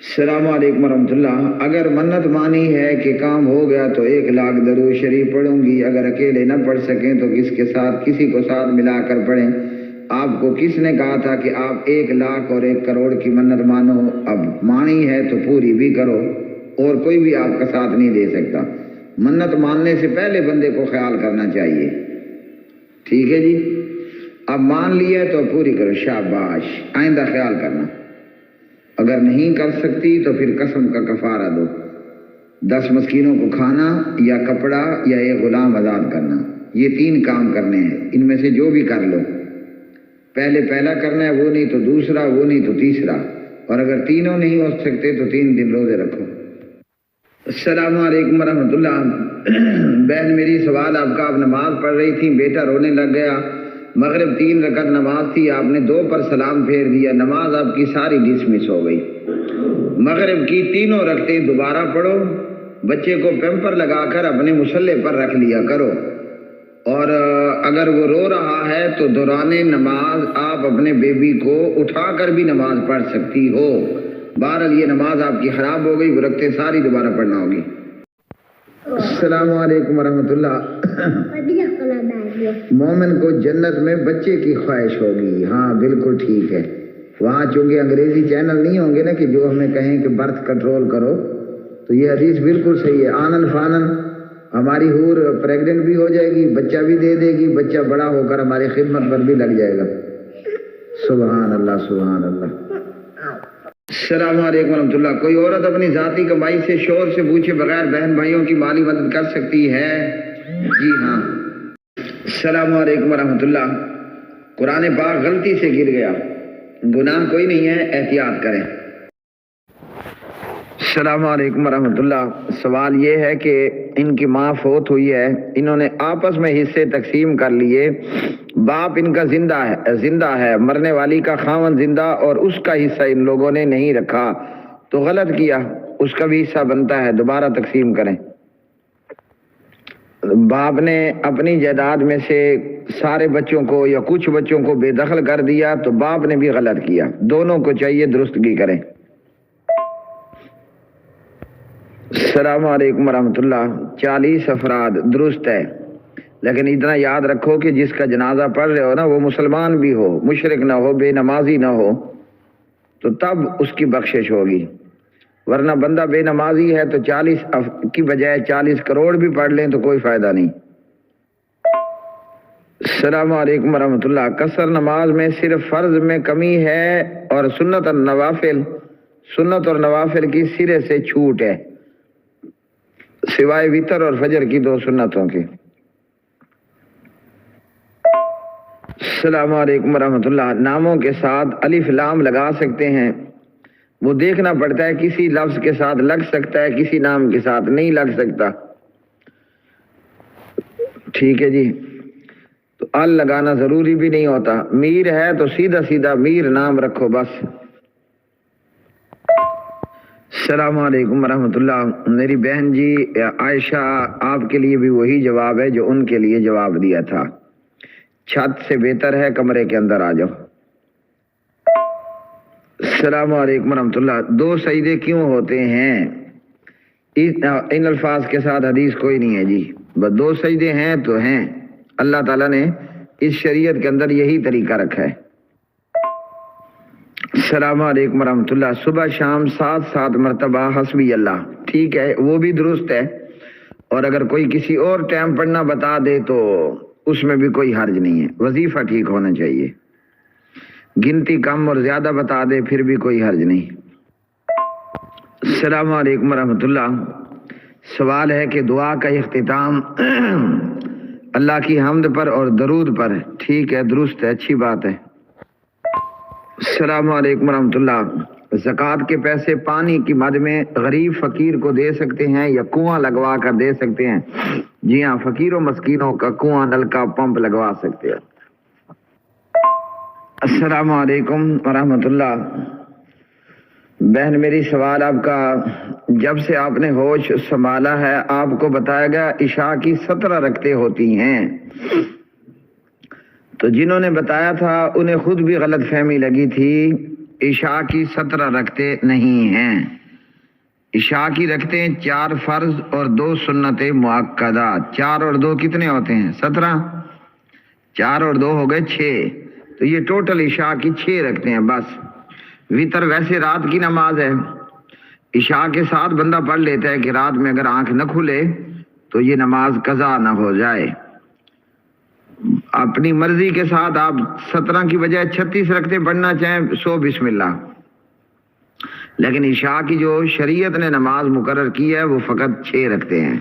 السلام علیکم ورحمۃ اللہ۔ اگر منت مانی ہے کہ کام ہو گیا تو 1,00,000 درود شریف پڑھوں گی، اگر اکیلے نہ پڑھ سکیں تو کسی کو ساتھ ملا کر پڑھیں۔ آپ کو کس نے کہا تھا کہ آپ 1,00,000 اور 1,00,00,000 کی منت مانو؟ اب مانی ہے تو پوری بھی کرو، اور کوئی بھی آپ کا ساتھ نہیں دے سکتا۔ منت ماننے سے پہلے بندے کو خیال کرنا چاہیے، ٹھیک ہے جی؟ اب مان لیا تو پوری کرو، شاباش، آئندہ خیال کرنا۔ اگر نہیں کر سکتی تو پھر قسم کا کفارہ دو، 10 مسکینوں کو کھانا یا کپڑا یا 1 غلام آزاد کرنا، یہ 3 کام کرنے ہیں، ان میں سے جو بھی کر لو۔ پہلے پہلا کرنا ہے، وہ نہیں تو دوسرا، وہ نہیں تو تیسرا، اور اگر تینوں نہیں ہو سکتے تو 3 دن روزے رکھو۔ السلام علیکم ورحمۃ اللہ۔ بہن میری سوال آپ کا، آپ نماز پڑھ رہی تھی، بیٹا رونے لگ گیا، مغرب 3 رکعت نماز تھی، آپ نے 2 پر سلام پھیر دیا، نماز آپ کی ساری ڈسمس ہو گئی۔ مغرب کی 3 رکعتیں دوبارہ پڑھو، بچے کو پیمپر لگا کر اپنے مصلے پر رکھ لیا کرو، اور اگر وہ رو رہا ہے تو دوران نماز آپ اپنے بیبی کو اٹھا کر بھی نماز پڑھ سکتی ہو۔ بہرحال یہ نماز آپ کی خراب ہو گئی، وہ رکعتیں ساری دوبارہ پڑھنا ہوگی۔ السلام علیکم ورحمۃ اللہ۔ مومن کو جنت میں بچے کی خواہش ہوگی، ہاں بالکل ٹھیک ہے۔ وہاں چونکہ انگریزی چینل نہیں ہوں گے نا کہ جو ہمیں کہیں کہ برتھ کنٹرول کرو، تو یہ حدیث بالکل صحیح ہے۔ آنن فانن ہماری حور پریگننٹ بھی ہو جائے گی، بچہ بھی دے دے گی، بچہ بڑا ہو کر ہماری خدمت پر بھی لگ جائے گا۔ سبحان اللہ سبحان اللہ۔ السلام علیکم ورحمۃ اللہ۔ کوئی عورت اپنی ذاتی کمائی سے شوہر سے پوچھے بغیر بہن بھائیوں کی مالی مدد کر سکتی ہے؟ جی ہاں۔ السلام علیکم ورحمۃ اللہ۔ قرآن پاک غلطی سے گر گیا، گناہ کوئی نہیں ہے، احتیاط کریں۔ السلام علیکم ورحمۃ اللہ۔ سوال یہ ہے کہ ان کی ماں فوت ہوئی ہے، انہوں نے آپس میں حصے تقسیم کر لیے، باپ ان کا زندہ ہے، مرنے والی کا خاوند زندہ، اور اس کا حصہ ان لوگوں نے نہیں رکھا، تو غلط کیا، اس کا بھی حصہ بنتا ہے، دوبارہ تقسیم کریں۔ باپ نے اپنی جائیداد میں سے سارے بچوں کو یا کچھ بچوں کو بے دخل کر دیا تو باپ نے بھی غلط کیا، دونوں کو چاہیے درستگی کریں۔ السلام علیکم ورحمۃ اللہ۔ 40 افراد درست ہے، لیکن اتنا یاد رکھو کہ جس کا جنازہ پڑھ رہے ہو نا وہ مسلمان بھی ہو، مشرک نہ ہو، بے نمازی نہ ہو، تو تب اس کی بخشش ہوگی، ورنہ بندہ بے نمازی ہے تو 40 کی بجائے 40 کروڑ بھی پڑھ لیں تو کوئی فائدہ نہیں۔ السلام علیکم ورحمۃ اللہ۔ قصر نماز میں صرف فرض میں کمی ہے اور سنت اور نوافل کی سرے سے چھوٹ ہے، سوائے وتر اور فجر کی 2 سنتوں کے۔ السلام علیکم ورحمۃ اللہ۔ ناموں کے ساتھ الف لام لگا سکتے ہیں، وہ دیکھنا پڑتا ہے، کسی لفظ کے ساتھ لگ سکتا ہے، کسی نام کے ساتھ نہیں لگ سکتا، ٹھیک ہے جی؟ تو ال لگانا ضروری بھی نہیں ہوتا، میر ہے تو سیدھا میر نام رکھو بس۔ السلام علیکم ورحمۃ اللہ۔ میری بہن جی عائشہ، آپ کے لیے بھی وہی جواب ہے جو ان کے لیے جواب دیا تھا، چھت سے بہتر ہے کمرے کے اندر آ جاؤ۔ السلام علیکم ورحمۃ اللہ۔ 2 سجدے کیوں ہوتے ہیں؟ ان الفاظ کے ساتھ حدیث کوئی نہیں ہے جی، بس 2 سجدے ہیں تو ہیں، اللہ تعالیٰ نے اس شریعت کے اندر یہی طریقہ رکھا ہے۔ السلام علیکم ورحمۃ اللہ۔ صبح شام 7 مرتبہ حسبی اللہ، ٹھیک ہے، وہ بھی درست ہے، اور اگر کوئی کسی اور ٹائم پڑھنا بتا دے تو اس میں بھی کوئی حرج نہیں ہے، وظیفہ ٹھیک ہونا چاہیے، گنتی کم اور زیادہ بتا دے پھر بھی کوئی حرج نہیں۔ السلام علیکم ورحمۃ اللہ۔ سوال ہے کہ دعا کا اختتام اللہ کی حمد پر اور درود پر، ٹھیک ہے، درست ہے، اچھی بات ہے۔ السلام علیکم ورحمۃ اللہ۔ زکوٰۃ کے پیسے پانی کی مد میں غریب فقیر کو دے سکتے ہیں یا کنواں لگوا کر دے سکتے ہیں؟ جی ہاں، فقیروں مسکینوں کا کنواں، نلکا، پمپ لگوا سکتے ہیں۔ السلام علیکم ورحمۃ اللہ۔ بہن میری سوال آپ کا، جب سے آپ نے ہوش سنبھالا ہے آپ کو بتایا گیا عشاء کی 17 رکعتیں ہوتی ہیں، تو جنہوں نے بتایا تھا انہیں خود بھی غلط فہمی لگی تھی عشاء کی 17 رکھتے نہیں ہیں. عشاء کی رکھتے ہیں 4 فرض اور 2 سنت مؤکدہ. 4 اور 2 کتنے ہوتے ہیں؟ 17. 4 اور 2 ہو گئے 6. تو یہ ٹوٹل عشاء کی 6 رکھتے ہیں بس. وطر ویسے رات کی نماز ہے. عشاء کے ساتھ بندہ پڑھ لیتا ہے کہ رات میں اگر آنکھ نہ کھلے تو یہ نماز قضا نہ ہو جائے. اپنی مرضی کے ساتھ آپ 17 کی بجائے 36 رکھتے پڑھنا چاہیں سو بسم اللہ. لیکن عشاء کی جو شریعت نے نماز مقرر کی ہے وہ فقط 6 رکھتے ہیں.